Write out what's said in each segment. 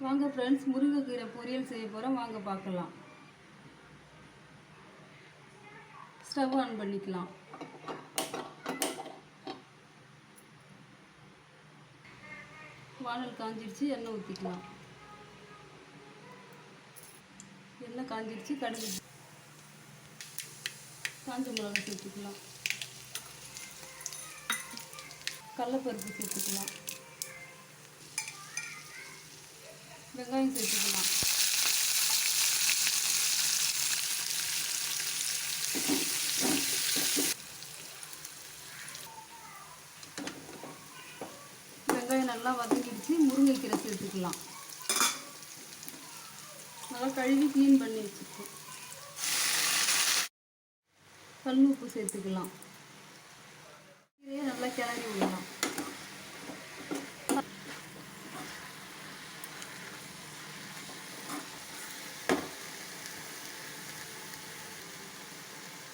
வாங்க ஃப்ரெண்ட்ஸ், முருங்கைக்கீரை பொரியல் செய்ய போகிறோம். வாங்க பார்க்கலாம். ஸ்டவ் ஆன் பண்ணிக்கலாம். வானல் காஞ்சிடுச்சு, எண்ணெய் ஊற்றிக்கலாம். எண்ணெய் காஞ்சிடுச்சு, கடுகு காஞ்ச மிளகாய் சேர்த்துக்கலாம். கடலைப்பருப்பு சேர்த்துக்கலாம். வெங்காயம் சேர்த்துக்கலாம். வெங்காயம் நல்லா வதங்கிடுச்சு. முருங்கைக்கீரை சேர்த்துக்கலாம். நல்லா கழுவி க்ளீன் பண்ணி வச்சுருக்கோம். கல் உப்பு சேர்த்துக்கலாம். கீரையை நல்லா கிளறி விடலாம்.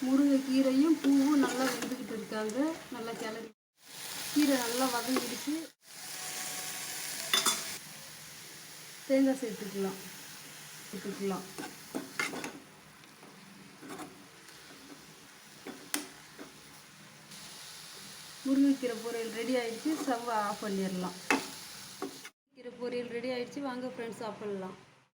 முருங்கைக்கீரையும் பூவும் நல்லா வெந்துக்கிட்டு இருக்காங்க. நல்லா கிளறி கீரை நல்லா வதங்கிடுச்சு. தேங்காய் சேர்த்துக்கலாம். முருங்கைக்கீரை பொரியல் ரெடி ஆகிடுச்சு. ஸ்டவ் ஆஃப் பண்ணிடலாம். கீரை பொரியல் ரெடி ஆகிடுச்சு. வாங்க ஃப்ரெண்ட்ஸ், சாப்பிட்லாம்.